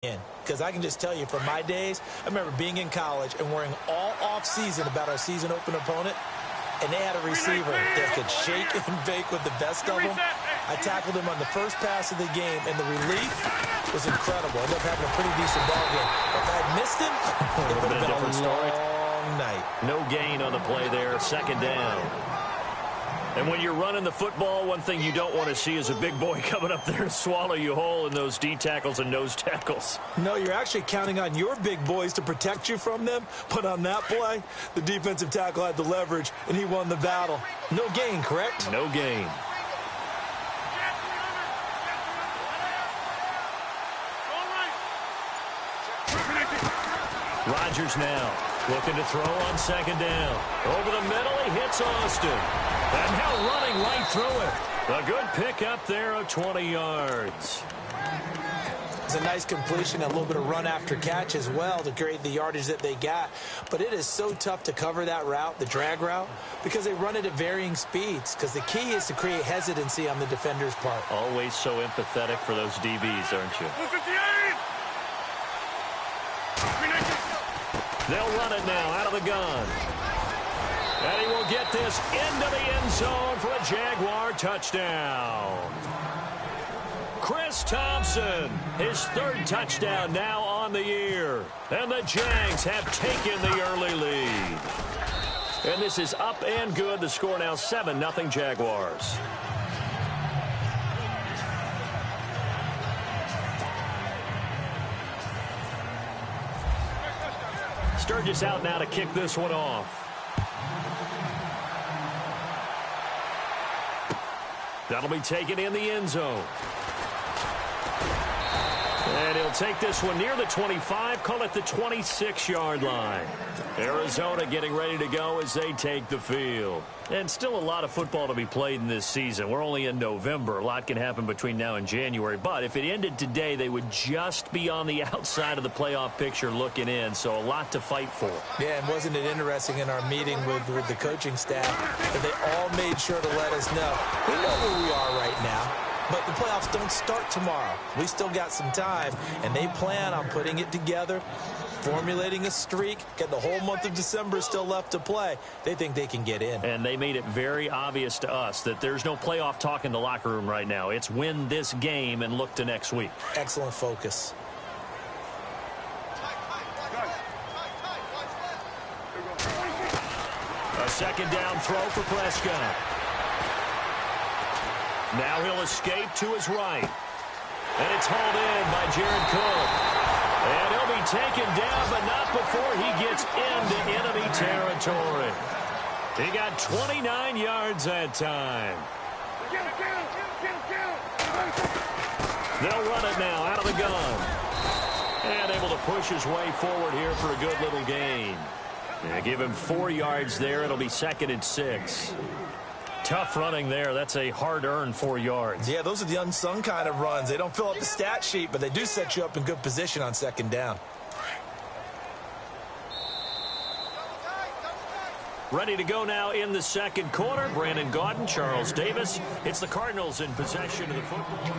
Because I can just tell you from my days, I remember being in college and worrying all off-season about our season open opponent, and they had a receiver that could shake and bake with the best of them. I tackled him on the first pass of the game, and the relief was incredible. I ended up having a pretty decent ball game. If I had missed him, it would have been a long night. No gain on the play there, second down. And when you're running the football, one thing you don't want to see is a big boy coming up there to swallow you whole in those D tackles and nose tackles. No, you're actually counting on your big boys to protect you from them. But on that play, the defensive tackle had the leverage, and he won the battle. No gain, correct? No gain. Rodgers now looking to throw on second down. Over the middle, he hits Austin. And now running right through it. A good pick up there of 20 yards. It's a nice completion, a little bit of run after catch as well to create the yardage that they got. But it is so tough to cover that route, the drag route, because they run it at varying speeds. Because the key is to create hesitancy on the defender's part. Always so empathetic for those DBs, aren't you? They'll run it now out of the gun. And he will get this into the end zone for a Jaguar touchdown. Chris Thompson, his third touchdown now on the year. And the Jags have taken the early lead. And this is up and good. The score now 7-0 Jaguars. Sturgis out now to kick this one off. That'll be taken in the end zone. And he'll take this one near the 25, call it the 26-yard line. Arizona getting ready to go as they take the field. And still a lot of football to be played in this season. We're only in November. A lot can happen between now and January. But if it ended today, they would just be on the outside of the playoff picture looking in. So a lot to fight for. Yeah, and wasn't it interesting in our meeting with the coaching staff that they all made sure to let us know. We know where we are right now. But the playoffs don't start tomorrow. We still got some time, and they plan on putting it together, formulating a streak, get the whole month of December still left to play. They think they can get in. And they made it very obvious to us that there's no playoff talk in the locker room right now. It's win this game and look to next week. Excellent focus. A second down throw for Prescott. Now he'll escape to his right. And it's hauled in by Jared Cook. And he'll be taken down, but not before he gets into enemy territory. He got 29 yards that time. They'll run it now out of the gun. And able to push his way forward here for a good little gain. And give him 4 yards there. It'll be 2nd and 6. Tough running there. That's a hard-earned 4 yards. Yeah, those are the unsung kind of runs. They don't fill up the stat sheet, but they do set you up in good position on second down. Ready to go now in the second quarter. Brandon Gaudin, Charles Davis. It's the Cardinals in possession of the football.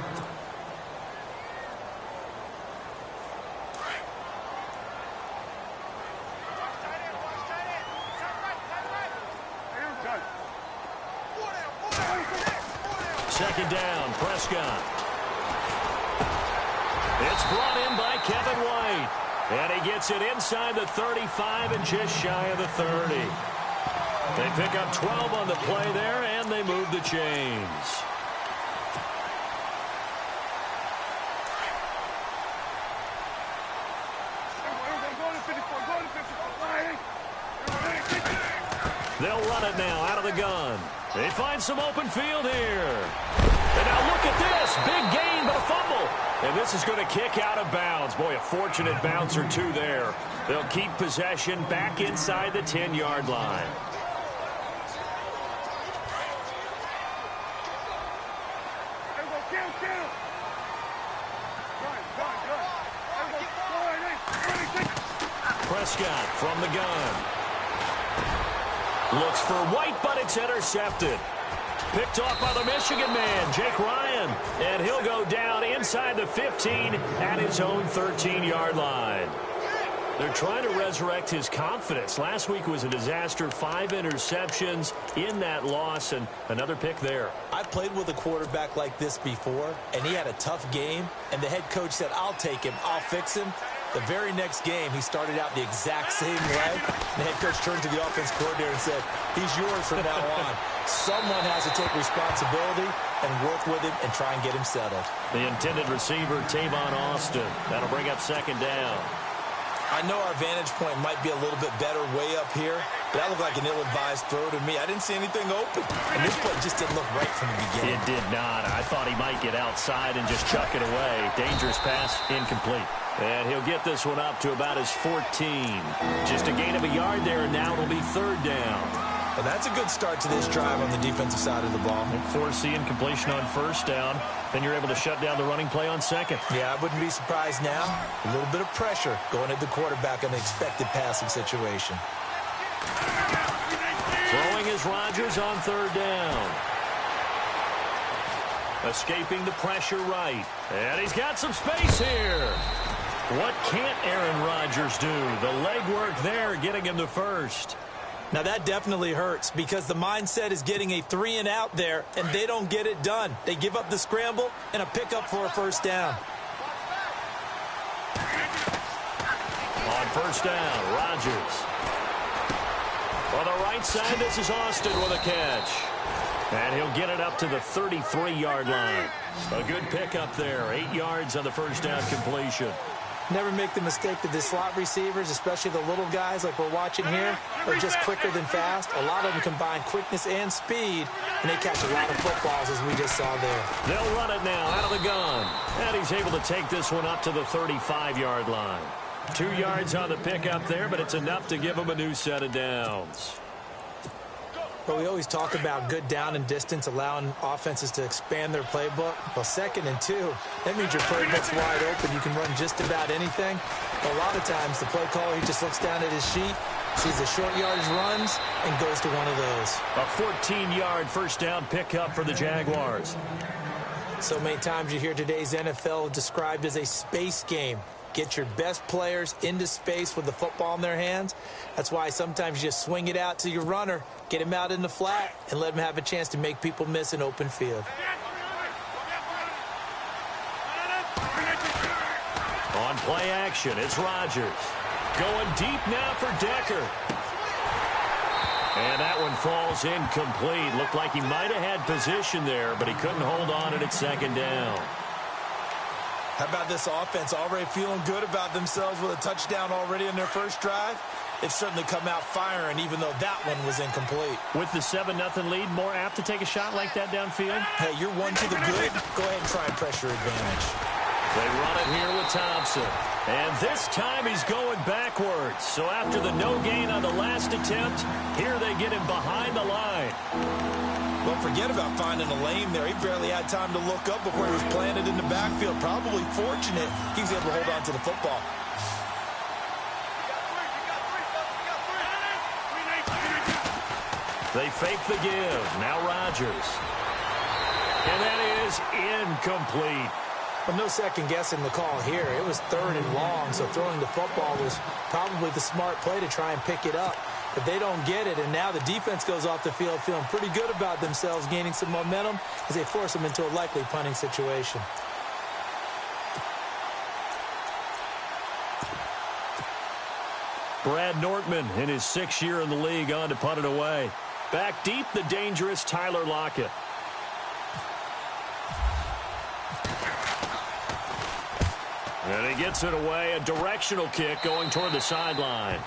Second down, Prescott. It's brought in by Kevin White. And he gets it inside the 35 and just shy of the 30. They pick up 12 on the play there, and they move the chains. They'll run it now out of the gun. They find some open field here. And now look at this. Big gain, but a fumble. And this is going to kick out of bounds. Boy, a fortunate bounce or two there. They'll keep possession back inside the 10-yard line. Prescott from the gun. Looks for White, but it's intercepted. Picked off by the Michigan man, Jake Ryan. And he'll go down in inside the 15 at his own 13-yard line. They're trying to resurrect his confidence. Last week was a disaster, 5 interceptions in that loss, and another pick there. I played with a quarterback like this before, and he had a tough game, and the head coach said, I'll take him, I'll fix him. The very next game, he started out the exact same way. The head coach turned to the offense coordinator and said, he's yours from now on. Someone has to take responsibility and work with him and try and get him settled. The intended receiver, Tavon Austin. That'll bring up second down. I know our vantage point might be a little bit better way up here, but that looked like an ill-advised throw to me. I didn't see anything open, and this play just didn't look right from the beginning. It did not. I thought he might get outside and just chuck it away. Dangerous pass, incomplete. And he'll get this one up to about his 14. Just a gain of a yard there, and now it'll be third down. Well, that's a good start to this drive on the defensive side of the ball. And force the incompletion on first down. Then you're able to shut down the running play on second. Yeah, I wouldn't be surprised now. A little bit of pressure going at the quarterback in an expected passing situation. Throwing is Rodgers on third down. Escaping the pressure right. And he's got some space here. What can't Aaron Rodgers do? The legwork there getting him the first. Now, that definitely hurts because the mindset is getting a 3-and-out there, and they don't get it done. They give up the scramble and a pickup for a first down. On first down, Rodgers. On the right side, this is Austin with a catch. And he'll get it up to the 33-yard line. A good pickup there, 8 yards on the first down completion. Never make the mistake that the slot receivers, especially the little guys like we're watching here, are just quicker than fast. A lot of them combine quickness and speed, and they catch a lot of footballs, as we just saw there. They'll run it now out of the gun. And he's able to take this one up to the 35-yard line. 2 yards on the pickup there, but it's enough to give him a new set of downs. But we always talk about good down and distance, allowing offenses to expand their playbook. Well, 2nd and 2, that means your playbook's wide open. You can run just about anything. But a lot of times, the play caller, he just looks down at his sheet, sees the short yardage runs, and goes to one of those. A 14-yard first down pickup for the Jaguars. So many times you hear today's NFL described as a space game. Get your best players into space with the football in their hands. That's why sometimes you just swing it out to your runner, get him out in the flat, and let him have a chance to make people miss an open field. On play action, it's Rodgers. Going deep now for Decker. And that one falls incomplete. Looked like he might have had position there, but he couldn't hold on at second down. How about this offense already feeling good about themselves with a touchdown already in their first drive? They've certainly come out firing, even though that one was incomplete. With the 7-0 lead, more apt to take a shot like that downfield? Hey, you're one to the good. Go ahead and try and pressure advantage. They run it here with Thompson. And this time he's going backwards. So after the no gain on the last attempt, here they get him behind the line. Well, forget about finding a lane there. He barely had time to look up before he was planted in the backfield. Probably fortunate he was able to hold on to the football. They fake the give. Now Rodgers. And that is incomplete. Well, no second guessing the call here. It was 3rd and long, so throwing the football was probably the smart play to try and pick it up. But they don't get it, and now the defense goes off the field feeling pretty good about themselves, gaining some momentum as they force them into a likely punting situation. Brad Nortman in his 6th year in the league on to punt it away. Back deep, the dangerous Tyler Lockett. And he gets it away, a directional kick going toward the sideline.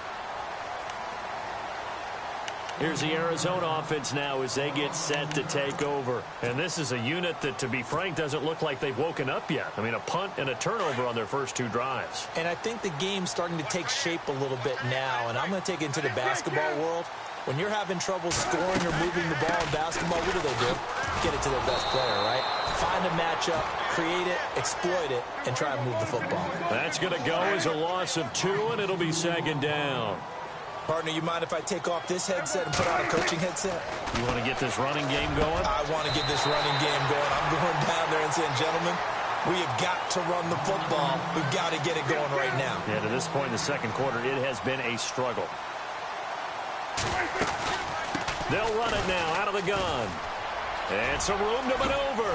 Here's the Arizona offense now as they get set to take over. And this is a unit that, to be frank, doesn't look like they've woken up yet. I mean, a punt and a turnover on their first 2 drives. And I think the game's starting to take shape a little bit now. And I'm going to take it into the basketball world. When you're having trouble scoring or moving the ball in basketball, what do? Get it to their best player, right? Find a matchup, create it, exploit it, and try and move the football. That's going to go as a loss of 2, and it'll be second down. Partner, you mind if I take off this headset and put on a coaching headset? You want to get this running game going? I want to get this running game going. I'm going down there and saying, gentlemen, We have got to run the football. We've got to get it going right now. Yeah, to this point in the second quarter, it has been a struggle. They'll run it now out of the gun. And some room to maneuver.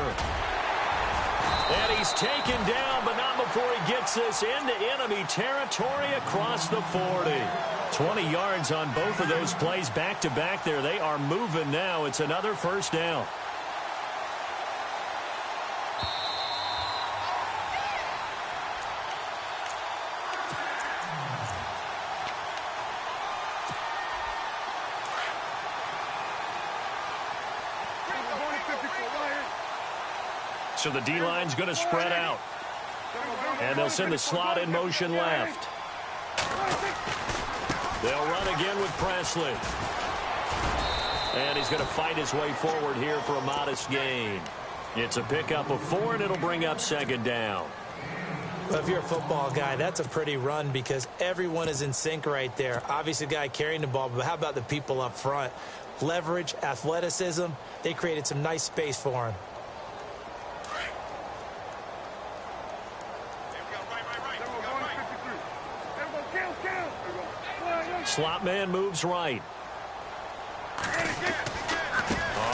And he's taken down, but not before he gets this into enemy territory across the 40. 20 yards on both of those plays back-to-back there. They are moving now. It's another first down. So the D-line's going to spread out. And they'll send the slot in motion left. They'll run again with Presley. And he's going to fight his way forward here for a modest gain. It's a pickup of 4, and it'll bring up second down. Well, if you're a football guy, that's a pretty run because everyone is in sync right there. Obviously, the guy carrying the ball, but how about the people up front? Leverage, athleticism, they created some nice space for him. Slot man moves right.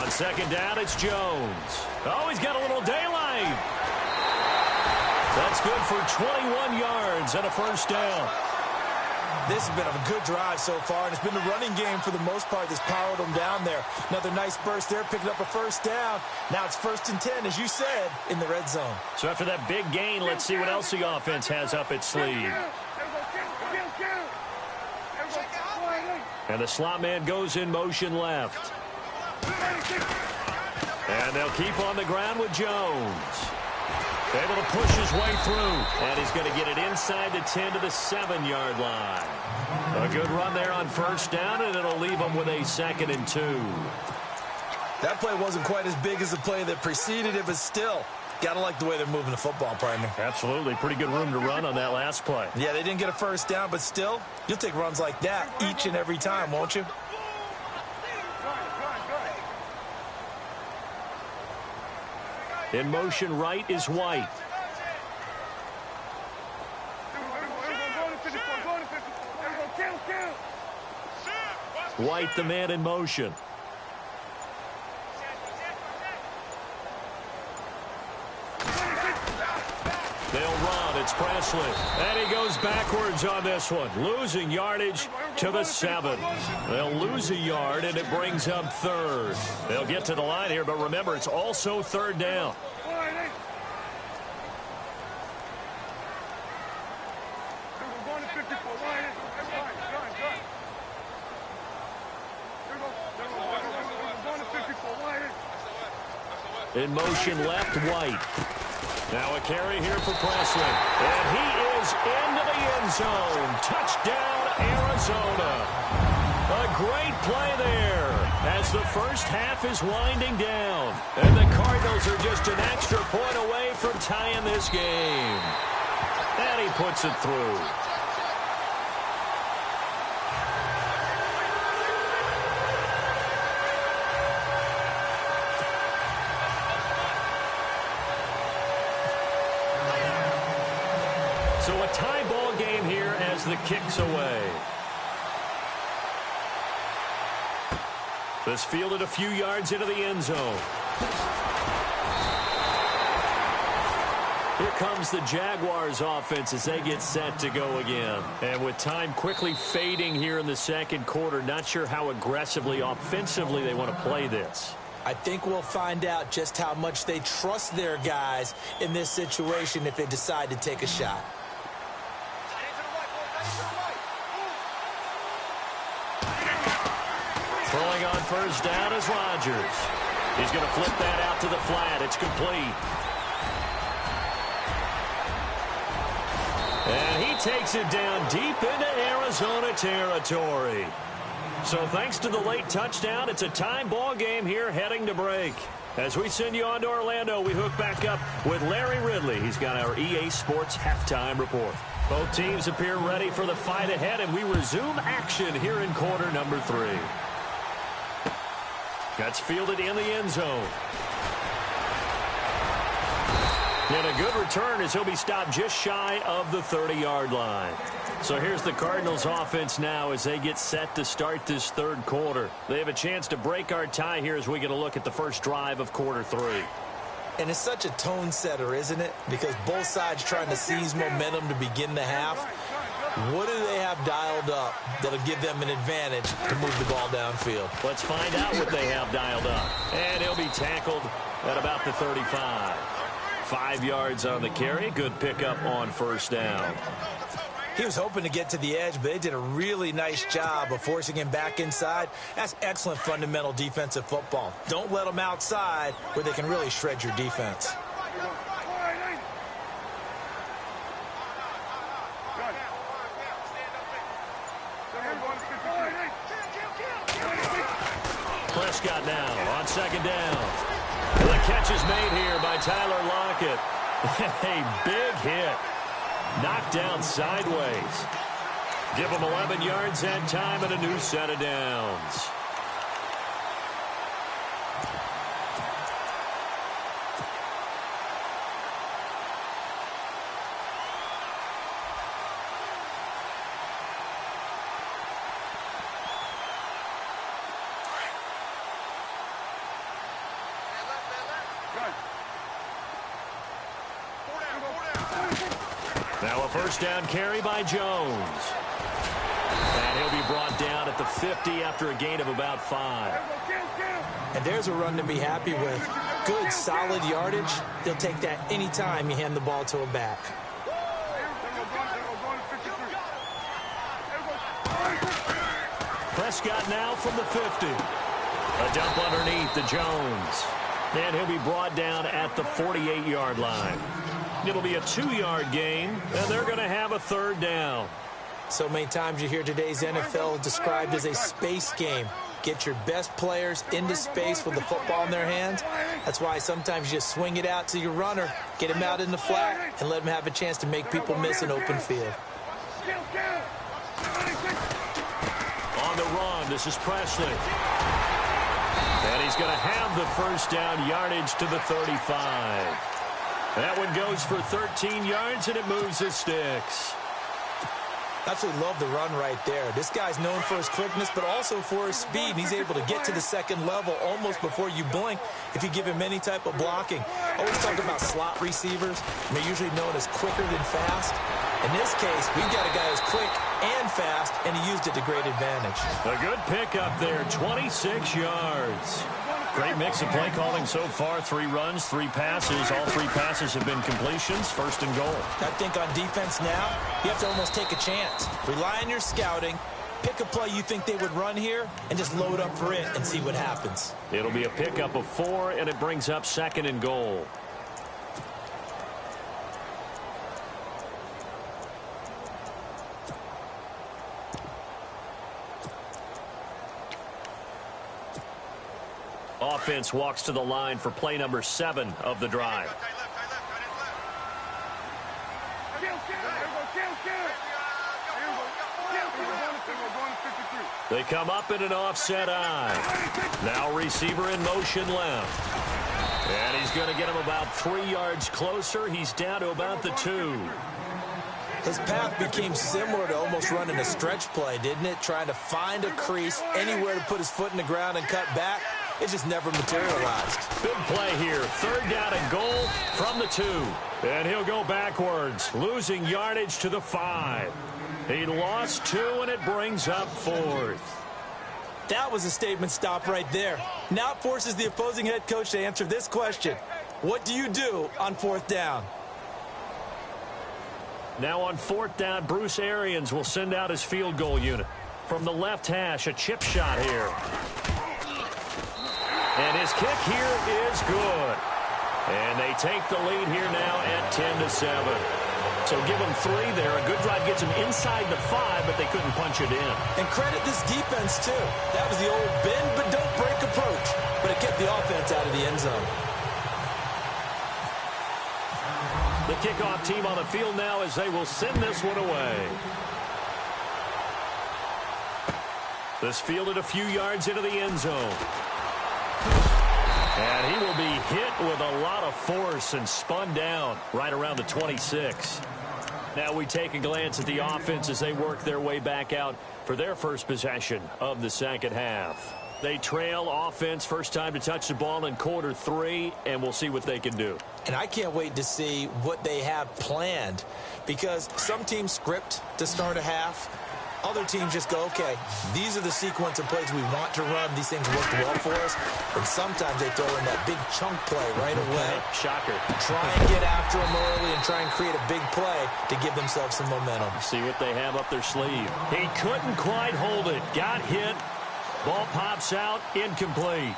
On second down, it's Jones. Oh, he's got a little daylight. That's good for 21 yards and a first down. This has been a good drive so far, and it's been the running game for the most part that's powered them down there. Another nice burst there, picking up a first down. Now it's 1st and 10, as you said, in the red zone. So after that big gain, let's see what else the offense has up its sleeve. And the slot man goes in motion left. And they'll keep on the ground with Jones. Able to push his way through. And he's going to get it inside the 10 to the 7-yard line. A good run there on first down, and it'll leave them with a 2nd and 2. That play wasn't quite as big as the play that preceded it, but still, got to like the way they're moving the football, partner. Absolutely. Pretty good room to run on that last play. Yeah, they didn't get a first down, but still, you'll take runs like that each and every time, won't you? In motion right is White. White, the man in motion. They'll run. It's Presley. And he goes backwards on this one. Losing yardage to the 7. They'll lose a yard, and it brings up 3rd. They'll get to the line here, but remember, it's also 3rd down. In motion left, White. Now a carry here for Presley. And he is into the end zone. Touchdown, Arizona. A great play there as the first half is winding down. And the Cardinals are just an extra point away from tying this game. And he puts it through. So a tie ball game here as the kick's away. This fielded a few yards into the end zone. Here comes the Jaguars offense as they get set to go again. And with time quickly fading here in the second quarter, not sure how aggressively, offensively they want to play this. I think we'll find out just how much they trust their guys in this situation if they decide to take a shot. Throwing on first down is Rodgers. He's going to flip that out to the flat. It's complete. And he takes it down deep into Arizona territory. So thanks to the late touchdown, it's a time ball game here heading to break. As we send you on to Orlando, we hook back up with Larry Ridley. He's got our EA Sports halftime report. Both teams appear ready for the fight ahead, and we resume action here in quarter number 3. That's fielded in the end zone. And a good return as he'll be stopped just shy of the 30-yard line. So here's the Cardinals offense now as they get set to start this third quarter. They have a chance to break our tie here as we get a look at the first drive of quarter 3. And it's such a tone setter, isn't it? Because both sides trying to seize momentum to begin the half. What do they have dialed up that'll give them an advantage to move the ball downfield? Let's find out what they have dialed up. And he'll be tackled at about the 35. 5 yards on the carry. Good pickup on first down. He was hoping to get to the edge, but they did a really nice job of forcing him back inside. That's excellent fundamental defensive football. Don't let them outside where they can really shred your defense. Prescott now on second down. And the catch is made here by Tyler Lockett. A big hit. Knocked down sideways. Give him 11 yards that time and a new set of downs. Now a first down carry by Jones. And he'll be brought down at the 50 after a gain of about 5. And there's a run to be happy with. Good, solid yardage. He'll take that any time you hand the ball to a back. Prescott now from the 50. A dump underneath to Jones. And he'll be brought down at the 48-yard line. It'll be a 2-yard gain, and they're going to have a third down. So many times you hear today's NFL described as a space game. Get your best players into space with the football in their hands. That's why sometimes you just swing it out to your runner, get him out in the flat, and let him have a chance to make people miss an open field. On the run, this is Presley. And he's going to have the first down yardage to the 35. That one goes for 13 yards, and it moves the sticks. Absolutely love the run right there. This guy's known for his quickness, but also for his speed. And he's able to get to the second level almost before you blink if you give him any type of blocking. Always talk about slot receivers. They're usually known as quicker than fast. In this case, we've got a guy who's quick and fast, and he used it to great advantage. A good pickup there, 26 yards. Great mix of play calling so far. 3 runs, 3 passes. All 3 passes have been completions. First and goal. I think on defense now, you have to almost take a chance. Rely on your scouting. Pick a play you think they would run here and just load up for it and see what happens. It'll be a pickup of 4, and it brings up second and goal. Offense walks to the line for play number 7 of the drive. They come up in an offset eye. Now receiver in motion left. And he's going to get him about 3 yards closer. He's down to about the 2. His path became similar to almost running a stretch play, didn't it? Trying to find a crease, anywhere to put his foot in the ground and cut back. It just never materialized. Big play here. Third down and goal from the 2. And he'll go backwards, losing yardage to the 5. He lost 2, and it brings up 4th. That was a statement stop right there. Now it forces the opposing head coach to answer this question. What do you do on 4th down? Now on 4th down, Bruce Arians will send out his field goal unit. From the left hash, a chip shot here. And his kick here is good. And they take the lead here now at 10-7. So give them 3 there. A good drive gets them inside the 5, but they couldn't punch it in. And credit this defense, too. That was the old bend but don't break approach. But it kept the offense out of the end zone. The kickoff team on the field now as they will send this one away. This fielded a few yards into the end zone. And he will be hit with a lot of force and spun down right around the 26. Now we take a glance at the offense as they work their way back out for their first possession of the second half. They trail offense, first time to touch the ball in quarter 3, and we'll see what they can do. And I can't wait to see what they have planned, because some teams script to start a half. Other teams just go, okay, these are the sequence of plays we want to run. These things work well for us. And sometimes they throw in that big chunk play right away. Shocker. Try and get after them early and try and create a big play to give themselves some momentum. See what they have up their sleeve. He couldn't quite hold it. Got hit. Ball pops out. Incomplete.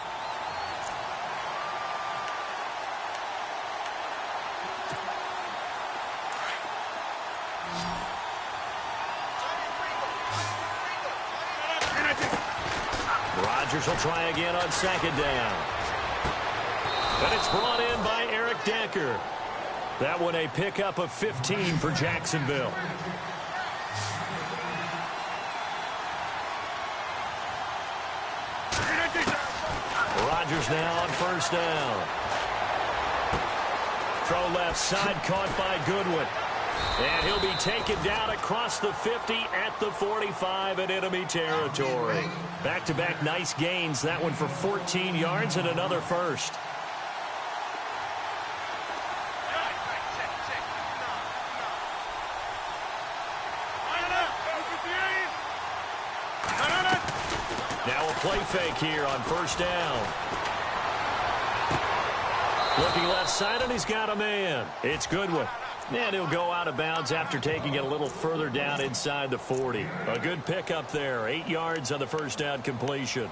Rodgers will try again on second down. And it's brought in by Eric Decker. That one a pickup of 15 for Jacksonville. Rodgers now on first down. Throw left side caught by Goodwin. And he'll be taken down across the 50 at the 45 in enemy territory. Back-to-back nice gains. That one for 14 yards and another first. Now a play fake here on first down. Looking left side, and he's got a man. It's Goodwin. And he'll go out of bounds after taking it a little further down inside the 40. A good pickup there. 8 yards on the first down completion.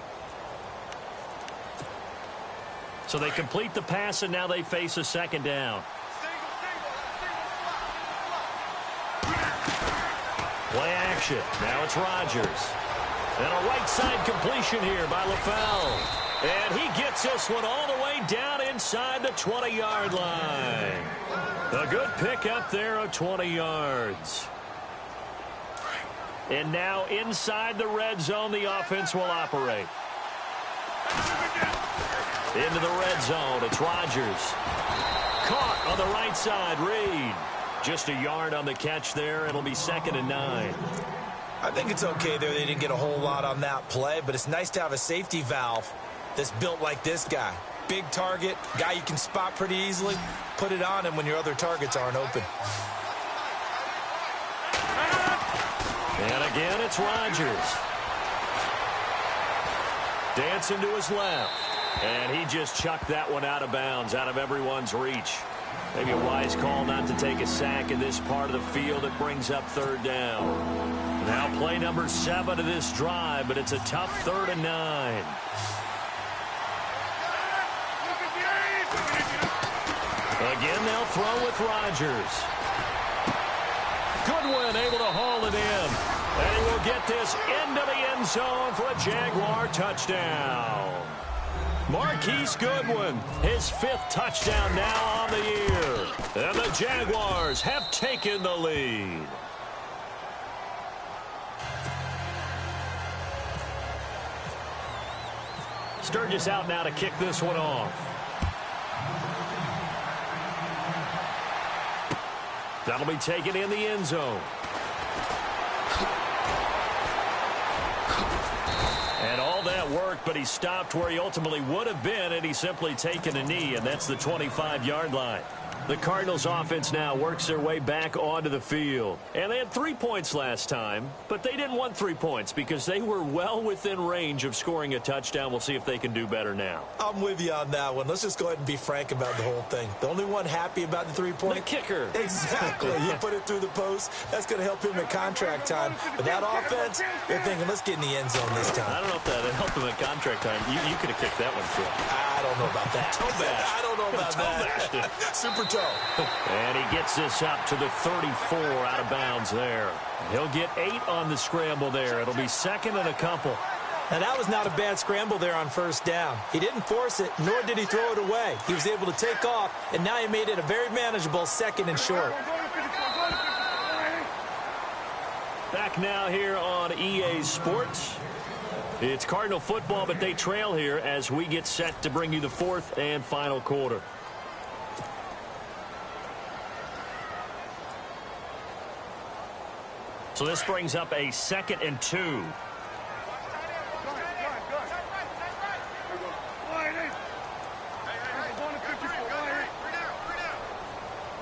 So they complete the pass, and now they face a second down. Play action. Now it's Rodgers. And a right side completion here by LaFell. And he gets this one all the way down inside the 20-yard line. A good pickup there of 20 yards. And now inside the red zone, the offense will operate. Into the red zone, it's Rodgers. Caught on the right side, Reed. Just a yard on the catch there. It'll be 2nd and 9. I think it's okay there. They didn't get a whole lot on that play, but it's nice to have a safety valve that's built like this guy. Big target, guy you can spot pretty easily. Put it on him when your other targets aren't open. And again, it's Rodgers. Dancing to his left. And he just chucked that one out of bounds, out of everyone's reach. Maybe a wise call not to take a sack in this part of the field. It brings up 3rd down. Now play number 7 of this drive, but it's a tough 3rd and 9. Again, they'll throw with Rodgers. Goodwin able to haul it in. And he will get this into the end zone for a Jaguar touchdown. Marquise Goodwin, his 5th touchdown now on the year. And the Jaguars have taken the lead. Sturgis out now to kick this one off. That'll be taken in the end zone. And all that work, but he stopped where he ultimately would have been, and he's simply taken a knee, and that's the 25-yard line. The Cardinals offense now works their way back onto the field. And they had 3 points last time, but they didn't want 3 points because they were well within range of scoring a touchdown. We'll see if they can do better now. I'm with you on that one. Let's just go ahead and be frank about the whole thing. The only one happy about the 3-point? The kicker. Exactly. He put it through the post. That's going to help him at contract time. But that offense, they're thinking, let's get in the end zone this time. I don't know if that helped him at contract time. You could have kicked that one through. I don't know about that. Toe bash. I don't know about that. Super toe. And he gets this up to the 34 out of bounds there. He'll get 8 on the scramble there. It'll be 2nd and a couple. Now, that was not a bad scramble there on first down. He didn't force it, nor did he throw it away. He was able to take off, and now he made it a very manageable 2nd and short. Back now here on EA Sports. It's Cardinal football, but they trail here as we get set to bring you the fourth and final quarter. So this brings up a 2nd and 2.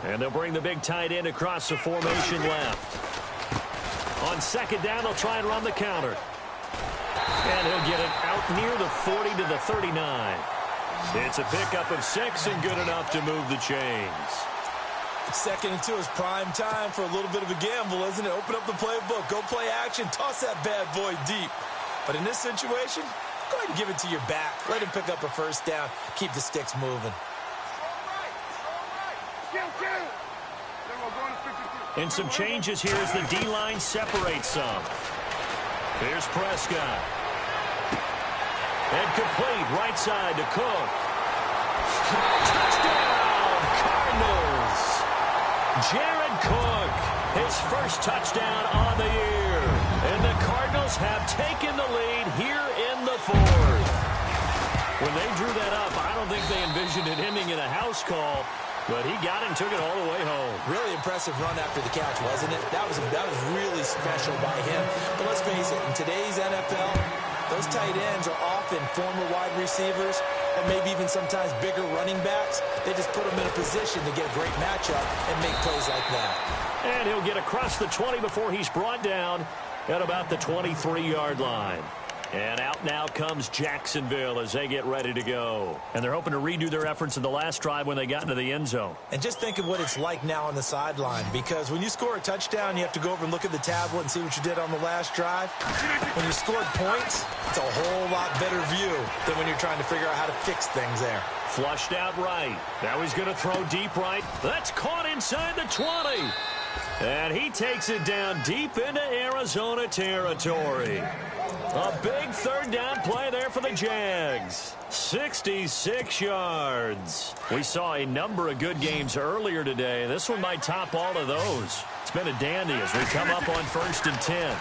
And they'll bring the big tight end across the formation left. On 2nd down, they'll try and run the counter. And he'll get it out near the 40 to the 39. It's a pickup of 6 and good enough to move the chains. 2nd and 2 is prime time for a little bit of a gamble, isn't it? Open up the playbook, go play action, toss that bad boy deep. But in this situation, go ahead and give it to your back. Let him pick up a 1st down, keep the sticks moving. And some changes here as the D-line separates some. Here's Prescott. And complete, right side to Cook. Touchdown, Cardinals! Jared Cook, his first touchdown on the year. And the Cardinals have taken the lead here in the 4th. When they drew that up, I don't think they envisioned it ending in a house call. But he got it and took it all the way home. Really impressive run after the catch, wasn't it? That was really special by him. But let's face it, in today's NFL, those tight ends are often former wide receivers or maybe even sometimes bigger running backs. They just put them in a position to get a great matchup and make plays like that. And he'll get across the 20 before he's brought down at about the 23-yard line. And out now comes Jacksonville as they get ready to go. And they're hoping to redo their efforts in the last drive when they got into the end zone. And just think of what it's like now on the sideline, because when you score a touchdown, you have to go over and look at the tablet and see what you did on the last drive. When you scored points, it's a whole lot better view than when you're trying to figure out how to fix things there. Flushed out right. Now he's going to throw deep right. That's caught inside the 20. And he takes it down deep into Arizona territory. A big 3rd down play there for the Jags. 66 yards. We saw a number of good games earlier today. This one might top all of those. It's been a dandy as we come up on 1st and 10.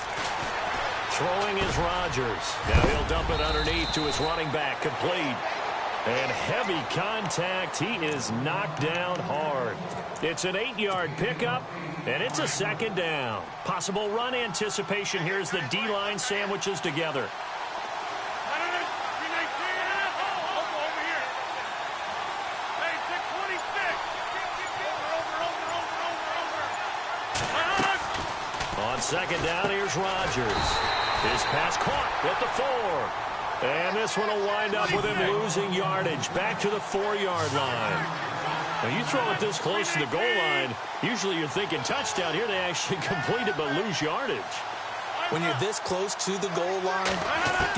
Throwing is Rodgers. Now he'll dump it underneath to his running back, complete. And heavy contact. He is knocked down hard. It's an 8-yard pickup, and it's a 2nd down. Possible run anticipation here as the D-line sandwiches together. On 2nd down, here's Rodgers. His pass caught at the 4. And this one will wind up with him losing yardage back to the 4-yard line. Now, you throw it this close to the goal line, usually you're thinking touchdown. Here they actually complete it but lose yardage. When you're this close to the goal line,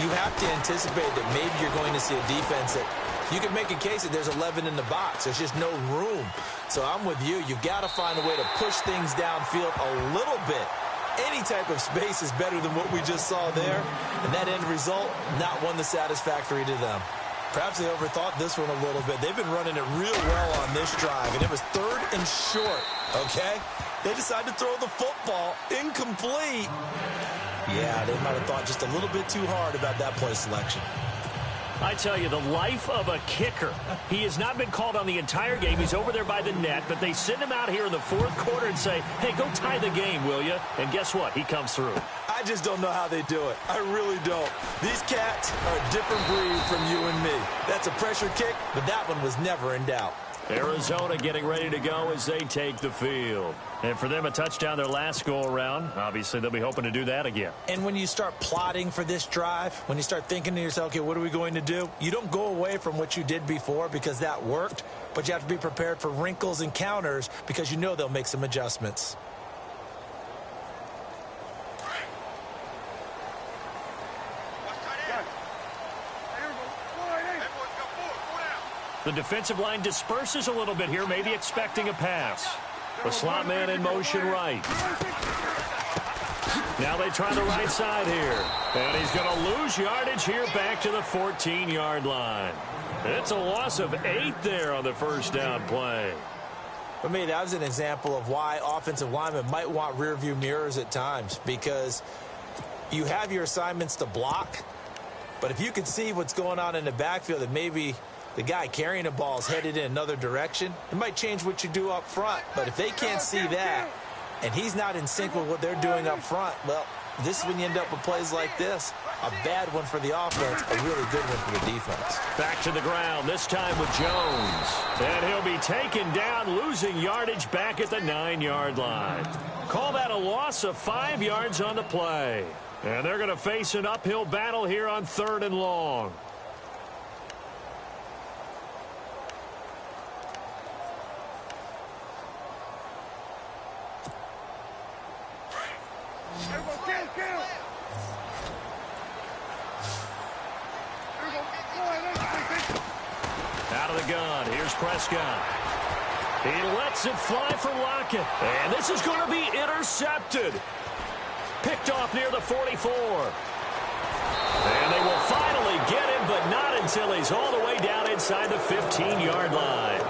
you have to anticipate that maybe you're going to see a defense that you can make a case that there's 11 in the box. There's just no room. So I'm with you. You've got to find a way to push things downfield a little bit. Any type of space is better than what we just saw there. And that end result, not one that's satisfactory to them. Perhaps they overthought this one a little bit. They've been running it real well on this drive, and it was 3rd and short, okay? They decided to throw the football incomplete. Yeah, they might have thought just a little bit too hard about that play selection. I tell you, the life of a kicker. He has not been called on the entire game. He's over there by the net, but they send him out here in the 4th quarter and say, hey, go tie the game, will you? And guess what? He comes through. I just don't know how they do it. I really don't. These cats are a different breed from you and me. That's a pressure kick, but that one was never in doubt. Arizona getting ready to go as they take the field. And for them, a touchdown their last go-around. Obviously, they'll be hoping to do that again. And when you start plotting for this drive, when you start thinking to yourself, okay, what are we going to do? You don't go away from what you did before because that worked, but you have to be prepared for wrinkles and counters because you know they'll make some adjustments. The defensive line disperses a little bit here, maybe expecting a pass. The slot man in motion right. Now they try the right side here. And he's going to lose yardage here back to the 14-yard line. It's a loss of 8 there on the 1st down play. For me, that was an example of why offensive linemen might want rearview mirrors at times, because you have your assignments to block, But if you can see what's going on in the backfield, that maybe the guy carrying the ball is headed in another direction, it might change what you do up front. But if they can't see that, and he's not in sync with what they're doing up front, well, this is when you end up with plays like this. A bad one for the offense, a really good one for the defense. Back to the ground, this time with Jones. And he'll be taken down, losing yardage back at the 9-yard line. Call that a loss of 5 yards on the play. And they're going to face an uphill battle here on 3rd and long. Out of the gun, here's Prescott. He lets it fly for Lockett. And this is going to be intercepted. Picked off near the 44. And they will finally get him, but not until he's all the way down inside the 15-yard line.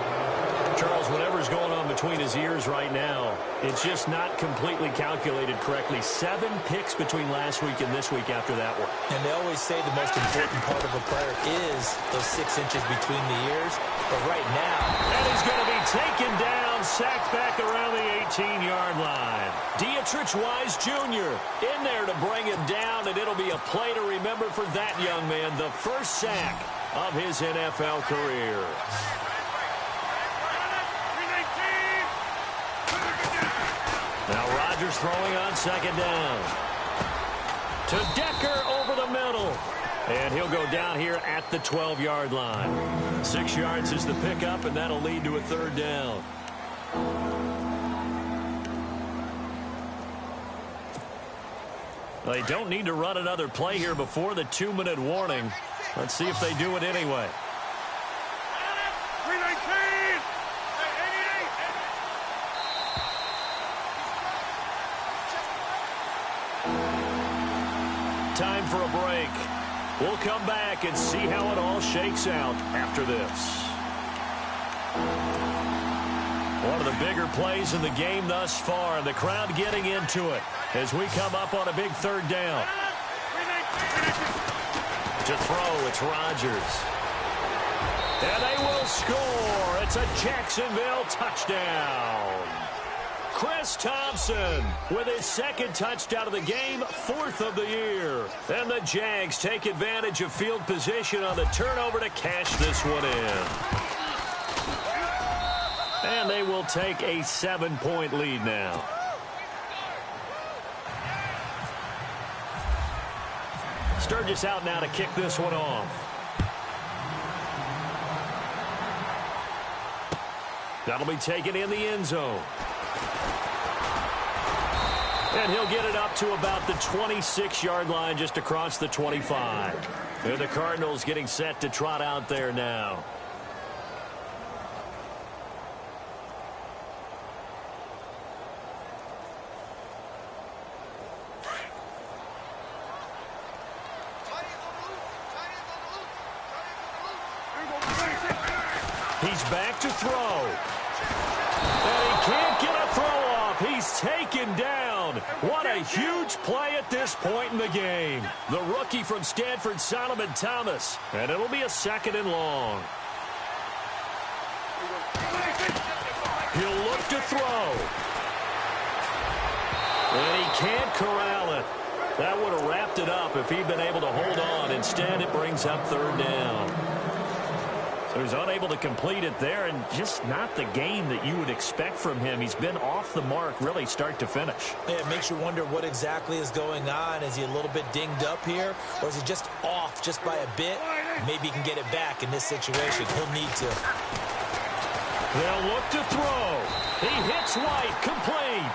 Charles, whatever's going on between his ears right now, it's just not completely calculated correctly. 7 picks between last week and this week after that one. And they always say the most important part of a player is those 6 inches between the ears. But right now... And he's going to be taken down, sacked back around the 18-yard line. Dietrich Wise Jr. in there to bring him down, and it'll be a play to remember for that young man. The first sack of his NFL career. Now Rodgers throwing on 2nd down. To Decker over the middle. And he'll go down here at the 12-yard line. 6 yards is the pickup, and that'll lead to a 3rd down. They don't need to run another play here before the 2-minute warning. Let's see if they do it anyway. Time for a break. We'll come back and see how it all shakes out after this. One of the bigger plays in the game thus far. The crowd getting into it as we come up on a big 3rd down. To throw, it's Rodgers. And they will score. It's a Jacksonville touchdown. Chris Thompson with his 2nd touchdown of the game, 4th of the year. And the Jags take advantage of field position on the turnover to cash this one in. And they will take a 7-point lead now. Sturgis out now to kick this one off. That'll be taken in the end zone. And he'll get it up to about the 26-yard line, just across the 25. And the Cardinals getting set to trot out there now. He's back to throw. And he can't get a throw off. He's taken down. What a huge play at this point in the game. The rookie from Stanford, Solomon Thomas. And it'll be a 2nd and long. He'll look to throw. And he can't corral it. That would have wrapped it up if he'd been able to hold on. Instead, it brings up 3rd down. So he's unable to complete it there, and just not the game that you would expect from him. He's been off the mark really start to finish. Yeah, it makes you wonder what exactly is going on. Is he a little bit dinged up here, or is he just off just by a bit? Maybe he can get it back in this situation. He'll need to. They'll look to throw. He hits White, complete.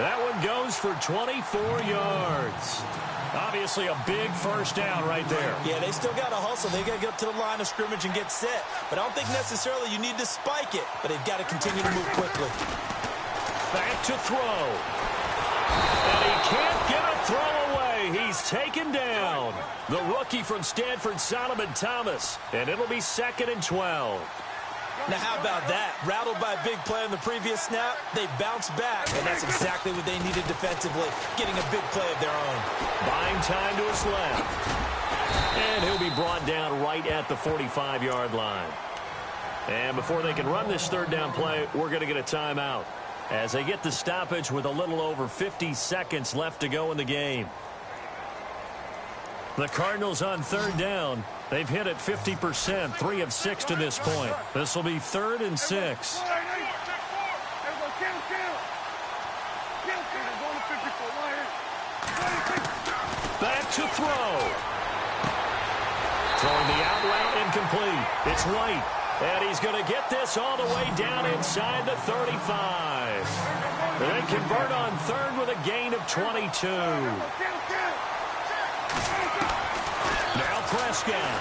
That one goes for 24 yards. Obviously a big first down right there. Yeah, they still got to hustle. They got to get up to the line of scrimmage and get set. But I don't think necessarily you need to spike it. But they've got to continue to move quickly. Back to throw. And he can't get a throw away. He's taken down. The rookie from Stanford, Solomon Thomas. And it'll be 2nd and 12. Now, how about that? Rattled by a big play on the previous snap, they bounce back, and that's exactly what they needed defensively, getting a big play of their own. Buying time to his left. And he'll be brought down right at the 45-yard line. And before they can run this third down play, we're going to get a timeout as they get the stoppage with a little over 50 seconds left to go in the game. The Cardinals on third down. They've hit it 50%, 3 of 6 to this point. This will be 3rd and 6. Back to throw. Throwing the out route incomplete. It's White. And he's going to get this all the way down inside the 35. They convert on 3rd with a gain of 22. Now Prescott.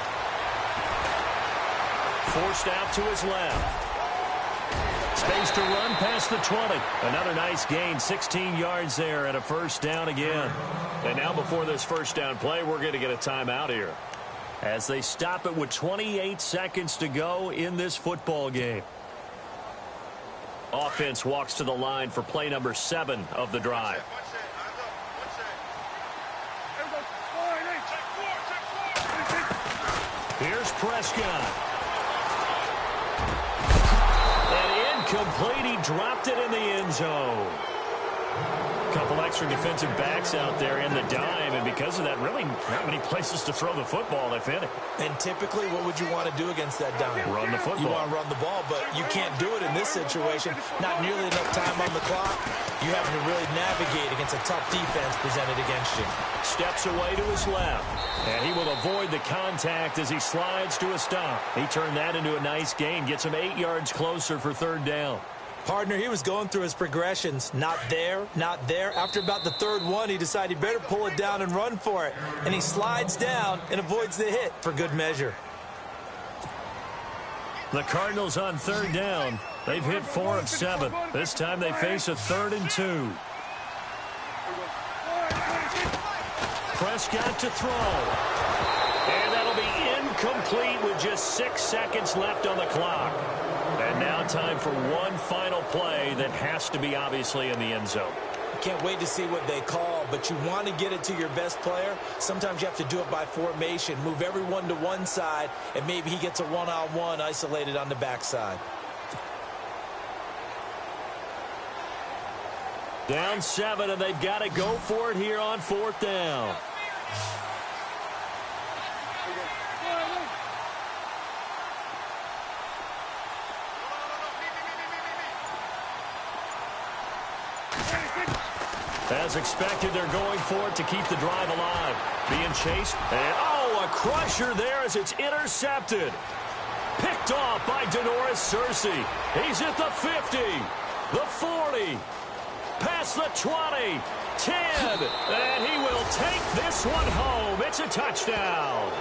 Forced out to his left. Space to run past the 20. Another nice gain, 16 yards there and a first down again. And now before this first down play, we're going to get a timeout here as they stop it with 28 seconds to go in this football game. Offense walks to the line for play number 7 of the drive. Here's Prescott. And incomplete. He dropped it in the end zone. Couple extra defensive backs out there in the dime, and because of that, really not many places to throw the football if any. And typically, what would you want to do against that dime? Run the football. You want to run the ball, but you can't do it in this situation. Not nearly enough time on the clock. You having to really navigate against a tough defense presented against you. Steps away to his left, and he will avoid the contact as he slides to a stop. He turned that into a nice gain, gets him 8 yards closer for 3rd down. Partner, he was going through his progressions. Not there, not there. After about the 3rd one, he decided he better pull it down and run for it. And he slides down and avoids the hit for good measure. The Cardinals on 3rd down. They've hit 4 of 7. This time they face a 3rd and 2. Prescott to throw. And that'll be incomplete with just 6 seconds left on the clock. And now time for one final play that has to be obviously in the end zone. Can't wait to see what they call, but you want to get it to your best player. Sometimes you have to do it by formation. Move everyone to one side, and maybe he gets a one-on-one isolated on the backside. Down 7, and they've got to go for it here on 4th down. As expected, they're going for it to keep the drive alive. Being chased, and a crusher there as it's intercepted. Picked off by Denoris Searcy. He's at the 50, the 40, past the 20, 10, and he will take this one home. It's a touchdown.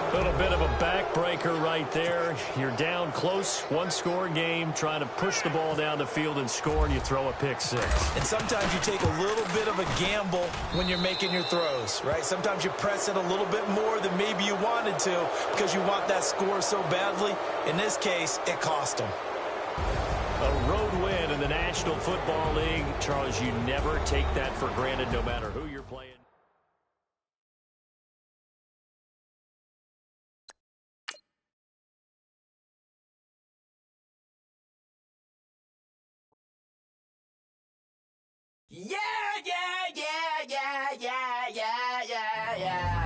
A little bit of a backbreaker right there. You're down close, one-score game, trying to push the ball down the field and score, and you throw a pick 6. And sometimes you take a little bit of a gamble when you're making your throws, right? Sometimes you press it a little bit more than maybe you wanted to because you want that score so badly. In this case, it cost them. A road win in the National Football League. Charles, you never take that for granted no matter who you're playing. Yeah, yeah, yeah, yeah, yeah, yeah, yeah, yeah.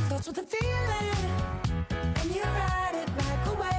Starts with a feeling, and you ride it like a wave.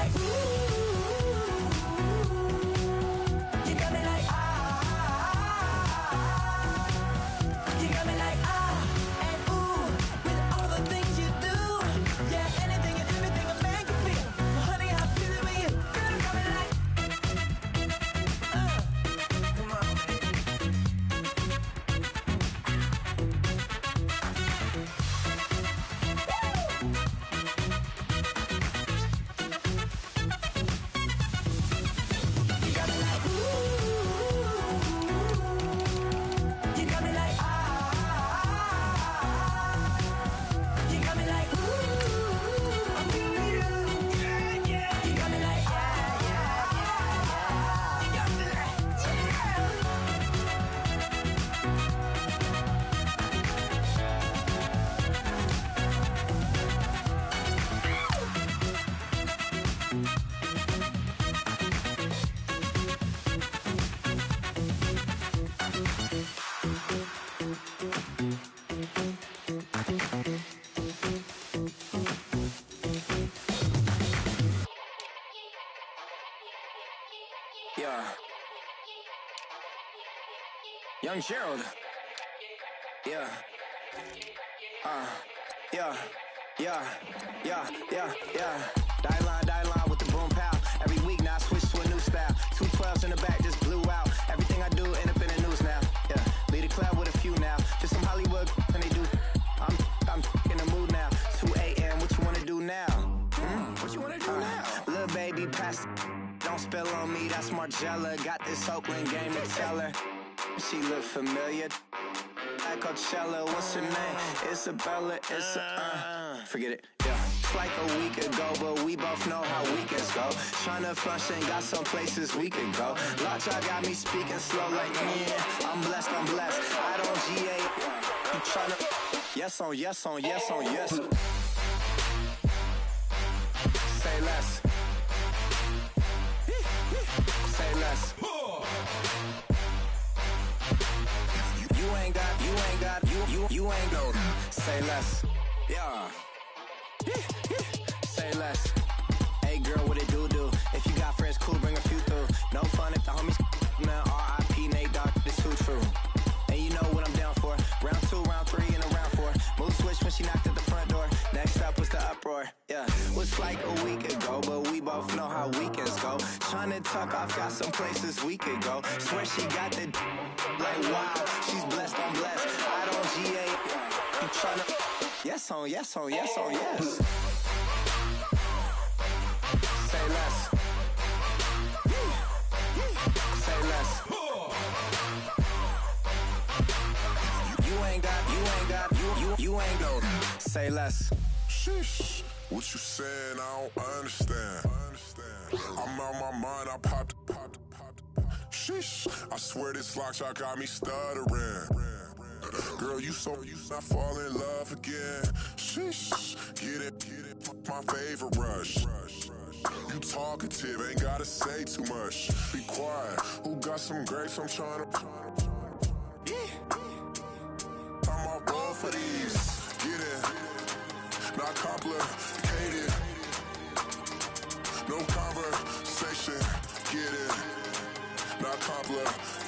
like, ooh. You got me like, you got me like, and ooh, with all the things you do. Yeah, anything and everything a man can feel. Well, honey, I'm feeling with you. Girl, you got me like, come on. You got me like, ooh. You got me like, you got me like, ooh. I'm feeling you. Yeah, yeah. You got me like, yeah, yeah, yeah. You got me like, yeah. Yeah. Young Gerald. Yeah. Yeah. Die line with the boom pow. Every week now I switch to a new style. 212s in the back just blew out. Everything I do end up in the news now. Yeah. Lead a club with a few now. Just some Hollywood and they do. I'm in the mood now. 2 a.m. What you wanna do now? What you wanna do now? Little baby pass. Don't spill on me, that's Margella. Got this Oakland game to tell her. She look familiar. Like Coachella, what's her name? Isabella, forget it, yeah. It's like a week ago, but we both know how weekends go. Tryna function, got some places we could go. Lot y'all got me speaking slow like, yeah, I'm blessed. I don't GA, you tryna, yes on yes. Say less. Say less. You ain't go. Say less. Yeah. Say less. Hey girl, what it do? If you got friends, cool, bring a few through. No fun if the homies, man. R.I.P. Nate Dogg, this too true. And you know what I'm down for. Round 2, round 3, and a round 4. Mood switch when she knocked at the front door. Next up was the uproar. Yeah, was like a week ago, but we both know how weekends go. Tryna tuck off, got some places we could go. Swear she got the like wow, she's blessed, I'm blessed. I don't GA. You tryna yes on yes. Say less. Say less. You ain't go. Say less. Sheesh, what you saying? I don't understand. I'm out my mind, I popped. Sheesh, I swear this lock shot got me stuttering. Girl, you not fall in love again. Sheesh, get it, my favorite rush. You talkative, ain't gotta say too much. Be quiet, who got some grapes? I'm tryna. I'm all bold for these. Get it, not complicated. No conversation, get it, not complicated.